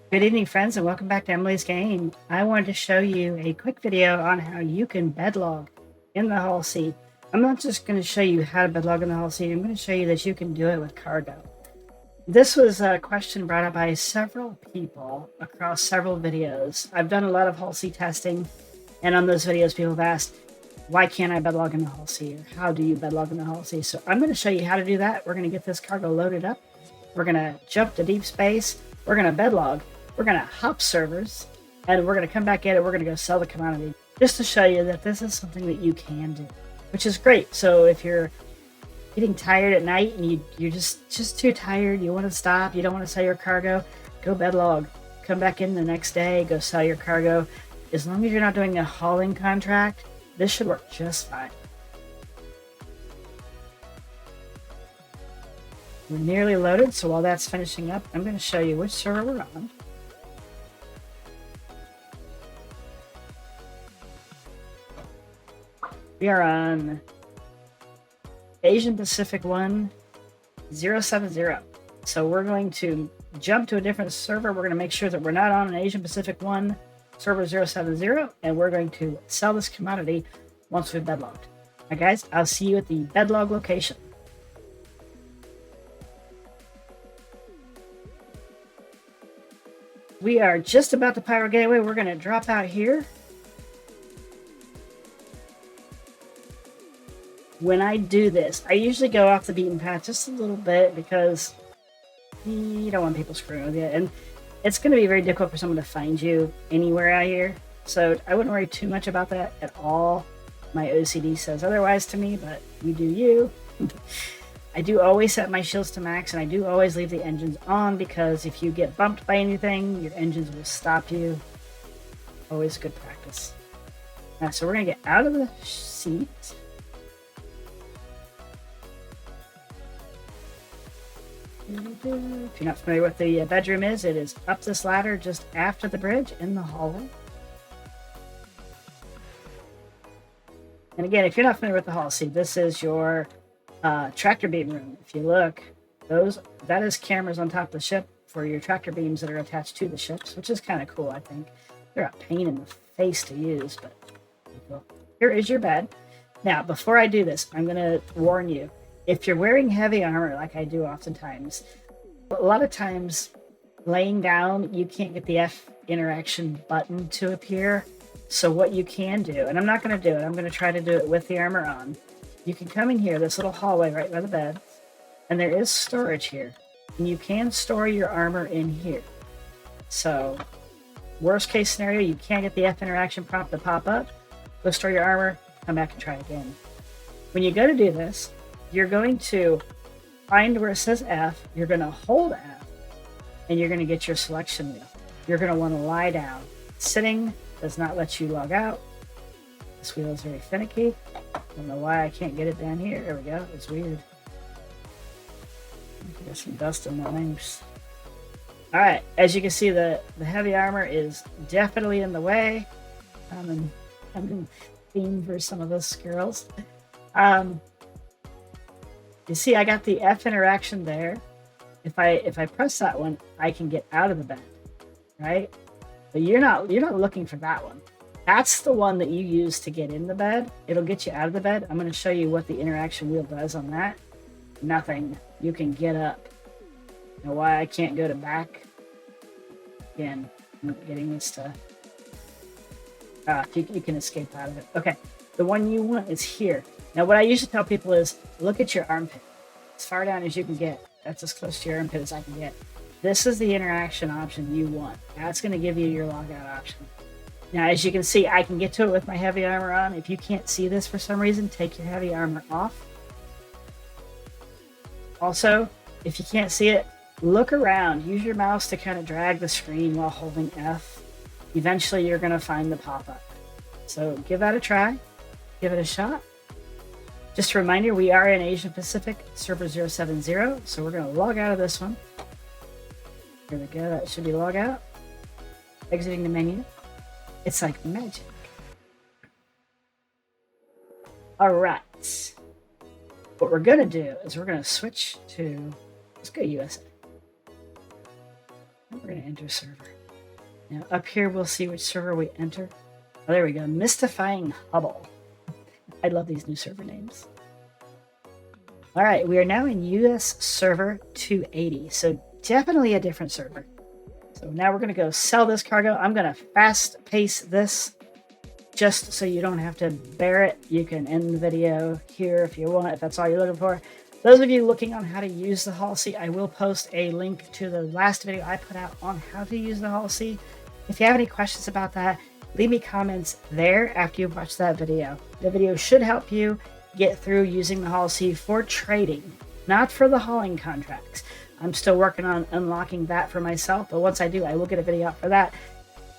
Good evening, friends, and welcome back to Emily's Game. I wanted to show you a quick video on how you can bedlog in the Hull Sea. I'm not just going to show you how to bedlog in the Hull Sea, I'm going to show you that you can do it with cargo. This was a question brought up by several people across several videos. I've done a lot of Hull Sea testing, and on those videos people have asked, why can't I bedlog in the Hull Sea? Or how do you bedlog in the Hull Sea? So I'm going to show you how to do that. We're going to get this cargo loaded up. We're going to jump to deep space. We're going to bedlog. We're going to hop servers, and we're going to come back in and we're going to go sell the commodity just to show you that this is something that you can do, which is great. So if you're getting tired at night and you're just too tired, you want to stop, you don't want to sell your cargo, go bedlog. Come back in the next day, go sell your cargo. As long as you're not doing a hauling contract, this should work just fine. We're nearly loaded, so while that's finishing up, I'm going to show you which server we're on. We are on Asian Pacific 1070. So we're going to jump to a different server. We're going to make sure that we're not on an Asian Pacific 1 server 070, and we're going to sell this commodity once we've bedlogged. All right, guys, I'll see you at the bedlog location. We are just about the Pyro Gateway. We're going to drop out here. When I do this, I usually go off the beaten path just a little bit because you don't want people screwing with you. And it's going to be very difficult for someone to find you anywhere out here. So I wouldn't worry too much about that at all. My OCD says otherwise to me, but you do you. I do always set my shields to max, and I do always leave the engines on because if you get bumped by anything, your engines will stop you. Always good practice. Now, so we're going to get out of the seat. If you're not familiar with the bedroom is, it is up this ladder just after the bridge in the hallway. And again, if you're not familiar with the hall, see, this is your tractor beam room. If you look, that is cameras on top of the ship for your tractor beams that are attached to the ships, which is kind of cool, I think. They're a pain in the face to use, but well, here is your bed. Now, before I do this, I'm going to warn you. If you're wearing heavy armor, like I do oftentimes, a lot of times laying down, you can't get the F interaction button to appear. So what you can do, and I'm not going to do it, I'm going to try to do it with the armor on. You can come in here, this little hallway right by the bed, and there is storage here. And you can store your armor in here. So worst case scenario, you can't get the F interaction prompt to pop up. Go store your armor, come back and try again. When you go to do this, you're going to find where it says F, you're going to hold F, and you're going to get your selection wheel. You're going to want to lie down. Sitting does not let you log out. This wheel is very finicky. I don't know why I can't get it down here. There we go. It's weird. There's some dust in my wings. All right. As you can see, the heavy armor is definitely in the way. I'm in theme for some of those girls. You see, I got the F interaction there. If I press that one, I can get out of the bed, right? But you're not looking for that one. That's the one that you use to get in the bed. It'll get you out of the bed. I'm going to show you what the interaction wheel does on that. Nothing. You can get up. Now, why I can't go to back? Again, I'm not getting this to. You can escape out of it. Okay, the one you want is here. Now, what I usually tell people is look at your armpit. As far down as you can get. That's as close to your armpit as I can get. This is the interaction option you want. That's going to give you your logout option. Now, as you can see, I can get to it with my heavy armor on. If you can't see this for some reason, take your heavy armor off. Also, if you can't see it, look around. Use your mouse to kind of drag the screen while holding F. Eventually, you're going to find the pop-up. So give that a try. Give it a shot. Just a reminder, we are in Asia Pacific, server 070, so we're going to log out of this one. Here we go, that should be log out. Exiting the menu. It's like magic. All right. What we're going to do is we're going to switch to, let's go USA. We're going to enter server. Now up here, we'll see which server we enter. Oh, there we go. Mystifying Hubble. I love these new server names. All right, we are now in US server 280. So definitely a different server. So now we're going to go sell this cargo. I'm going to fast pace this just so you don't have to bear it. You can end the video here if you want, if that's all you're looking for. Those of you looking on how to use the Hull C, I will post a link to the last video I put out on how to use the Hull C. If you have any questions about that, leave me comments there after you've watched that video. The video should help you get through using the Hull C for trading, not for the hauling contracts. I'm still working on unlocking that for myself, but once I do, I will get a video out for that.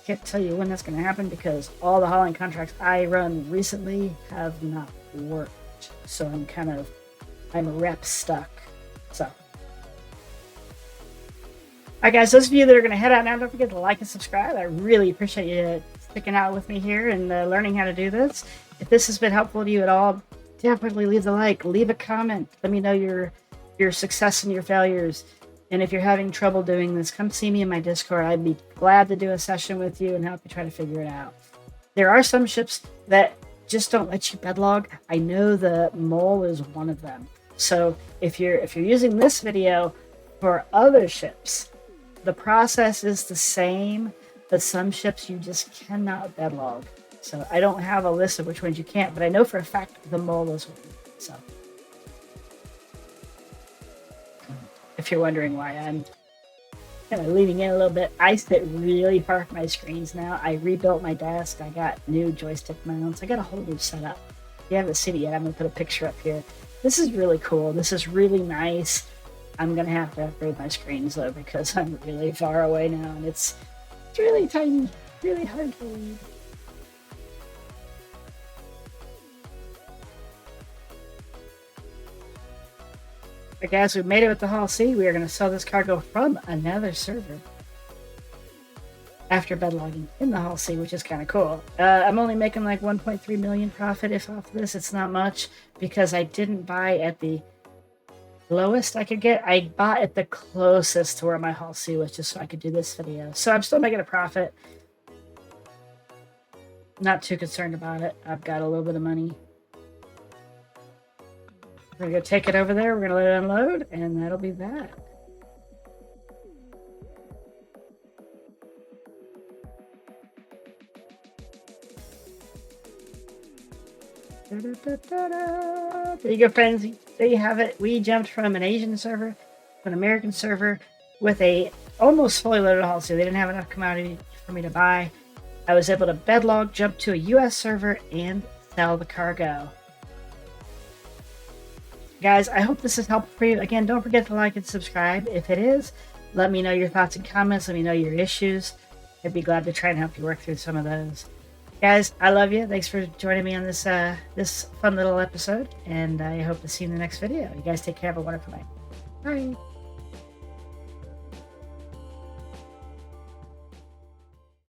Can't tell you when that's going to happen because all the hauling contracts I run recently have not worked. So I'm rep stuck. So, all right, guys, those of you that are going to head out now, don't forget to like and subscribe. I really appreciate you sticking out with me here and learning how to do this. If this has been helpful to you at all, definitely leave a like, leave a comment. Let me know your success and your failures. And if you're having trouble doing this, come see me in my Discord. I'd be glad to do a session with you and help you try to figure it out. There are some ships that just don't let you bedlog. I know the mole is one of them. So if you're using this video for other ships, the process is the same, but some ships you just cannot bedlog. So I don't have a list of which ones you can't, but I know for a fact the mole is one. So if you're wondering why I'm kind of leaning in a little bit, I sit really far from my screens now. I rebuilt my desk. I got new joystick mounts. I got a whole new setup. If you haven't seen it yet, I'm going to put a picture up here. This is really cool. This is really nice. I'm going to have to upgrade my screens though because I'm really far away now and it's really tiny, really hard to read. But guys, we made it with the Hull C. We are going to sell this cargo from another server after bedlogging in the Hull C, which is kind of cool. I'm only making like 1.3 million profit if off this. It's not much because I didn't buy at the lowest I could get. I bought at the closest to where my Hull C was just so I could do this video. So I'm still making a profit. Not too concerned about it. I've got a little bit of money. We're going to go take it over there. We're going to let it unload, and that'll be that. There you go, friends. There you have it. We jumped from an Asian server to an American server with a almost fully loaded Hull C. They didn't have enough commodity for me to buy. I was able to bedlog, jump to a US server, and sell the cargo. Guys, I hope this is helpful for you. Again, don't forget to like and subscribe. If it is, let me know your thoughts and comments. Let me know your issues. I'd be glad to try and help you work through some of those. Guys, I love you. Thanks for joining me on this this fun little episode, and I hope to see you in the next video. You guys take care. Have a wonderful night. Bye.